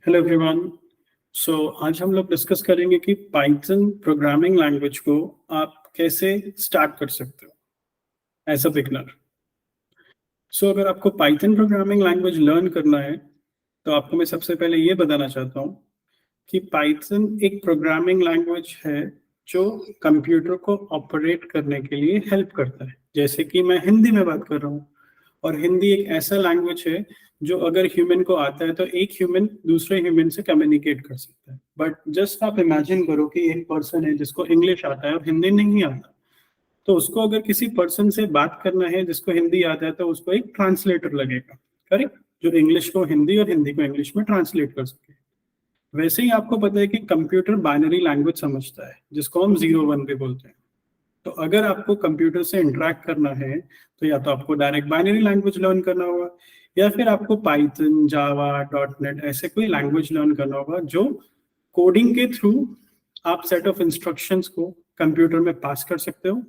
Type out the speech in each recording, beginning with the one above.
Hello everyone. सो आज हम लोग डिस्कस करेंगे कि पाइथन प्रोग्रामिंग लैंग्वेज को आप कैसे स्टार्ट कर सकते हो एज अ बिगनर। सो अगर आपको पाइथन प्रोग्रामिंग लैंग्वेज लर्न करना है तो आपको मैं सबसे पहले ये बताना चाहता हूँ कि पाइथन एक प्रोग्रामिंग लैंग्वेज है जो कंप्यूटर को ऑपरेट करने के लिए हेल्प करता है। जैसे कि मैं हिंदी में बात कर रहा हूँ और हिंदी एक ऐसा लैंग्वेज है जो अगर ह्यूमन को आता है तो एक ह्यूमन दूसरे ह्यूमन से कम्युनिकेट कर सकता है। बट जस्ट आप इमेजिन करो कि एक पर्सन है जिसको इंग्लिश आता है और हिंदी नहीं आता, तो उसको अगर किसी पर्सन से बात करना है जिसको हिंदी आता है तो उसको एक ट्रांसलेटर लगेगा, करेक्ट, जो इंग्लिश को हिंदी और हिंदी को इंग्लिश में ट्रांसलेट कर सके। वैसे ही आपको पता है कि कंप्यूटर बाइनरी लैंग्वेज समझता है जिसको हम 0 1 भी बोलते हैं। तो अगर आपको कंप्यूटर से इंटरेक्ट करना है तो या तो आपको डायरेक्ट बाइनरी लैंग्वेज लर्न करना होगा या फिर आपको पाइथन, जावा, डॉट नेट ऐसे कोई लैंग्वेज लर्न करना होगा जो कोडिंग के थ्रू आप सेट ऑफ इंस्ट्रक्शंस को कंप्यूटर में पास कर सकते हो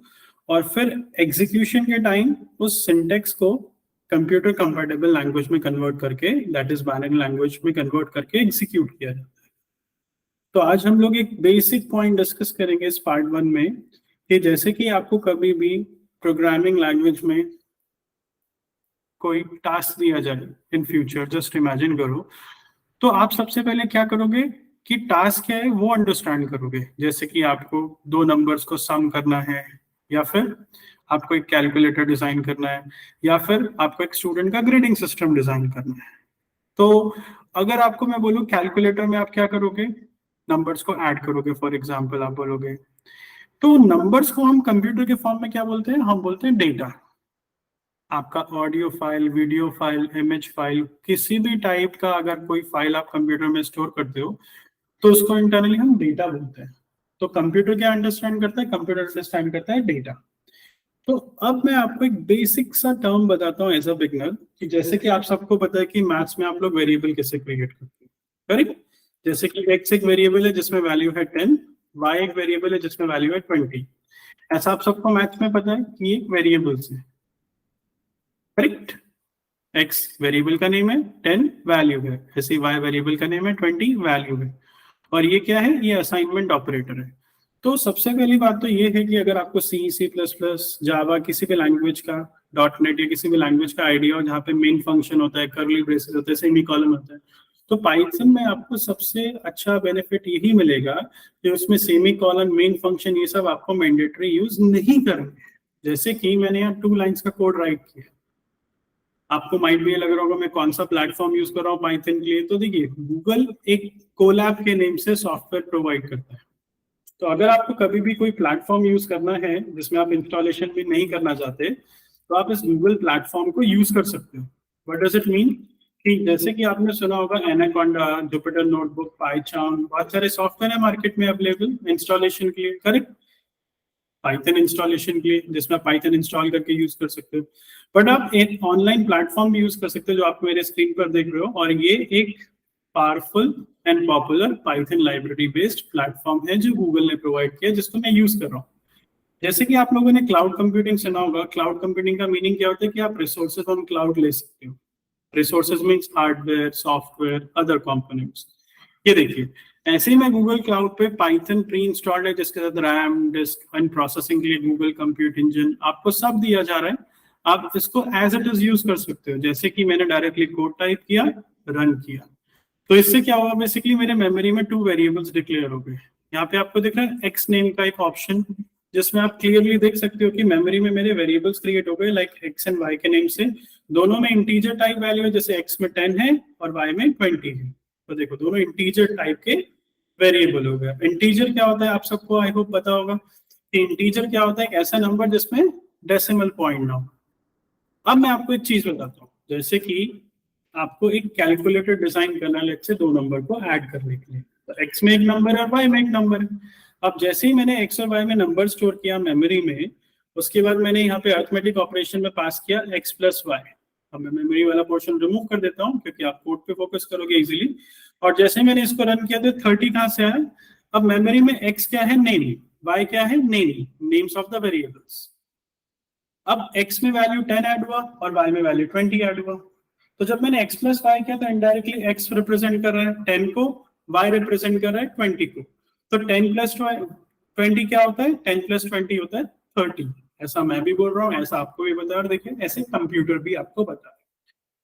और फिर एग्जीक्यूशन के टाइम उस सिंटेक्स को कंप्यूटर कंपैटिबल लैंग्वेज में कन्वर्ट करके, दैट इज बाइनरी लैंग्वेज में कन्वर्ट करके एग्जीक्यूट किया जाता है। तो आज हम लोग एक बेसिक पॉइंट डिस्कस करेंगे इस पार्ट 1 में कि जैसे कि आपको कभी भी प्रोग्रामिंग लैंग्वेज में कोई टास्क दिया जाए इन फ्यूचर, जस्ट इमेजिन करो, तो आप सबसे पहले क्या करोगे कि टास्क क्या है वो अंडरस्टैंड करोगे। जैसे कि आपको दो नंबर्स को सम करना है या फिर आपको एक कैलकुलेटर डिजाइन करना है या फिर आपको एक स्टूडेंट का ग्रेडिंग सिस्टम डिजाइन करना है। तो अगर आपको मैं बोलूं कैलकुलेटर में आप क्या करोगे, नंबर्स को ऐड करोगे। फॉर एग्जांपल आप बोलोगे, तो नंबर्स को हम कंप्यूटर के फॉर्म में क्या बोलते हैं, हम बोलते हैं डेटा। आपका audio file, video file, image file, किसी भी टाइप का अगर कोई फाइल आप कंप्यूटर में स्टोर करते हो तो उसको इंटरनली हम डेटा बोलते हैं। तो कंप्यूटर क्या अंडरस्टैंड करता है, कंप्यूटर अंडरस्टैंड करता है डेटा। तो अब मैं आपको एक बेसिक सा टर्म बताता हूँ एज अ बिगनर कि जैसे कि आप सबको पता है कि मैथ्स में आप लोग वेरिएबल कैसे क्रिएट करते हैं, करेक्ट। जैसे कि एक्स एक वेरिएबल है जिसमें वैल्यू है 10, वाई एक वेरिएबल है जिसमें वैल्यू है 20। ऐसा आप सबको मैथ्स में पता है कि ये वेरिएबल्स है, करेक्ट। एक्स वेरिएबल का नेम है, 10 वैल्यू है, ऐसे वाई वेरिएबल का नेम है, 20 वैल्यू है। और ये क्या है, ये असाइनमेंट ऑपरेटर है। तो सबसे पहली बात तो ये है कि अगर आपको सी, सी प्लस प्लस, जावा, किसी भी लैंग्वेज का, डॉट नेट या किसी भी लैंग्वेज का आइडिया हो जहाँ पे मेन फंक्शन होता है, कर्ली ब्रेसेस होते हैं, सेमी कॉलन होता है, तो पाइथन में आपको सबसे अच्छा बेनिफिट यही मिलेगा कि उसमें सेमी कॉलन, मेन फंक्शन, ये सब आपको मैंडेटरी यूज नहीं करेंगे। जैसे कि मैंने यहाँ 2 लाइन्स का कोड राइट किया, आपको माइंड भी ये लग रहा होगा मैं कौन सा प्लेटफॉर्म यूज कर रहा हूँ पाइथन के लिए। तो देखिए, गूगल एक कोलैब के नेम से सॉफ्टवेयर प्रोवाइड करता है। तो अगर आपको कभी भी कोई प्लेटफॉर्म यूज करना है जिसमें आप इंस्टॉलेशन भी नहीं करना चाहते तो आप इस गूगल प्लेटफॉर्म को यूज कर सकते हो। व्हाट डज इट मीन कि जैसे कि आपने सुना होगा एनाकोंडा, जुपिटर नोटबुक, पाइथन, बहुत सारे सॉफ्टवेयर है मार्केट में अवेलेबल इंस्टॉलेशन के लिए, करेक्ट। पाइथन इंस्टॉलेशन के लिए जिसमें पाइथन इंस्टॉल करके यूज कर सकते हो। बट आप एक ऑनलाइन प्लेटफॉर्म भी यूज कर सकते हो जो आप मेरे स्क्रीन पर देख रहे हो, और ये एक powerful and popular Python library based platform है जो गूगल ने प्रोवाइड किया, जिसको मैं यूज कर रहा हूँ। जैसे कि आप लोगों ने क्लाउड कंप्यूटिंग सुना होगा। क्लाउड कंप्यूटिंग का मीनिंग क्या होता है कि आप रिसोर्सेज ऑन क्लाउड ले सकते हो। Resources means hardware, software, other components. ये देखिए, ऐसे ही मैं गूगल क्लाउड पे पाइथन प्री इंस्टॉल्ड है जिसके साथ रैम, डिस्क एंड प्रोसेसिंग के लिए गूगल कंप्यूट इंजन आपको सब दिया जा रहा है। आप इसको एज इट इज यूज कर सकते हो। जैसे कि मैंने डायरेक्टली कोड टाइप किया, रन किया, तो इससे क्या होगा, बेसिकली मेरे मेमोरी में 2 वेरिएबल्स डिक्लेयर हो गए। यहाँ पे आपको दिख रहा है एक्स नेम का एक ऑप्शन जिसमें आप क्लियरली देख सकते हो कि मेमोरी में मेरे वेरिएबल्स क्रिएट हो गए लाइक एक्स एंड वाई के नेम से। दोनों में इंटीजर टाइप वैल्यू है, जैसे एक्स में 10 है और वाई में 20 है। तो देखो दोनों इंटीजर टाइप के वेरिएबल हो गया। इंटीजर क्या होता है आप सबको आई होप पता होगा कि इंटीजर क्या होता है, एक ऐसा नंबर जिसमें डेसिमल पॉइंट ना हो। अब मैं आपको एक चीज बताता हूँ, जैसे कि आपको एक कैलकुलेटर डिजाइन करना है, लेट्स से 2 नंबर को ऐड करने के लिए। तो एक्स में एक नंबर है और वाई में एक नंबर है। अब जैसे ही मैंने एक्स और वाई में नंबर स्टोर किया मेमोरी में, उसके बाद मैंने यहाँ पे अरिथमेटिक ऑपरेशन में पास किया एक्स प्लस वाई। अब मैं मेमोरी वाला पोर्शन रिमूव कर देता हूँ क्योंकि आप कोड पे फोकस करोगे इजीली। और जैसे मैंने इसको रन किया तो 30 कहाँ से आया। अब मेमोरी में एक्स क्या है, नेम, वाई क्या है, name, names of the variables. अब x में वैल्यू 10 ऐड हुआ और y में वैल्यू 20 ऐड हुआ। तो जब मैंने x प्लस वाई किया तो इनडायरेक्टली x रिप्रेजेंट कर रहा है 10 को, y रिप्रेजेंट कर रहा है 20 को। तो 10 प्लस 20 क्या होता है? 10 प्लस 20 होता है 30। ऐसा मैं भी बोल रहा हूँ, ऐसा आपको भी बता, और देखिए ऐसे कंप्यूटर भी आपको बता रहा है।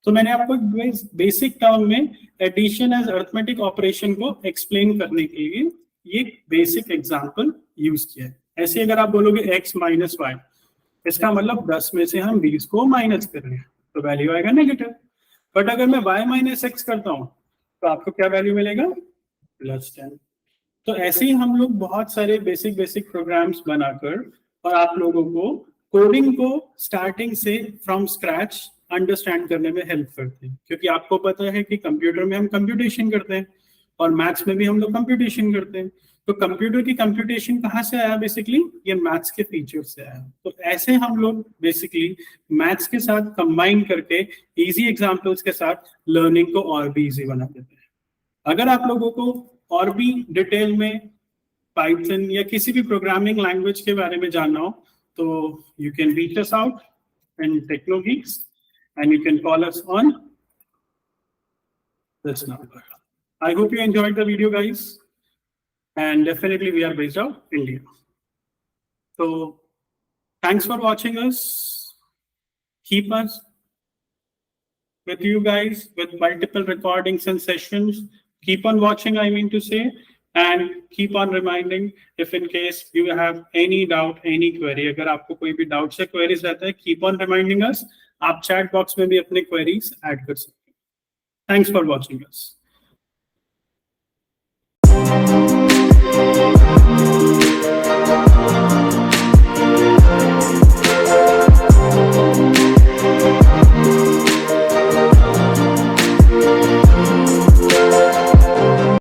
तो मैंने आपको बेसिक टर्म में एडिशन एज अरिथमेटिक ऑपरेशन को एक्सप्लेन करने के लिए ये बेसिक एग्जांपल यूज किया है। ऐसे अगर आप बोलोगे x माइनस वाई, इसका मतलब 10 में से हम 20 को माइनस कर रहे हैं तो वैल्यू आएगा नेगेटिव। बट अगर मैं y माइनस एक्स करता हूं तो आपको क्या वैल्यू मिलेगा? +10। तो ऐसे ही हम लोग बहुत सारे बेसिक प्रोग्राम्स बनाकर और आप लोगों को कोडिंग को स्टार्टिंग से फ्रॉम स्क्रैच अंडरस्टैंड करने में हेल्प करते हैं, क्योंकि आपको पता है कि कंप्यूटर में हम कंप्यूटेशन करते हैं और मैथ्स में भी हम लोग कंप्यूटेशन करते हैं। तो कंप्यूटर की कंप्यूटेशन कहाँ से आया? बेसिकली ये मैथ्स के फीचर से आया। तो ऐसे हम लोग बेसिकली मैथ्स के साथ कंबाइन करके इजी एग्जांपल्स के साथ लर्निंग को और भी इजी बना देते हैं। अगर आप लोगों को और भी डिटेल में पाइथन या किसी भी प्रोग्रामिंग लैंग्वेज के बारे में जानना हो तो you can reach us out in Technogeeks and you can call us on this number. I hope you enjoyed the video, guys, and definitely we are based out of India. So thanks for watching us. Keep us with you guys with multiple recordings and sessions. Keep on watching, I mean to say, and keep on reminding if in case you have any doubt, any query. अगर आपको कोई भी doubt से queries रहता है, keep on reminding us. आप chat box में भी अपने क्वेरीज ऐड कर सकते हैं। Thanks for watching us.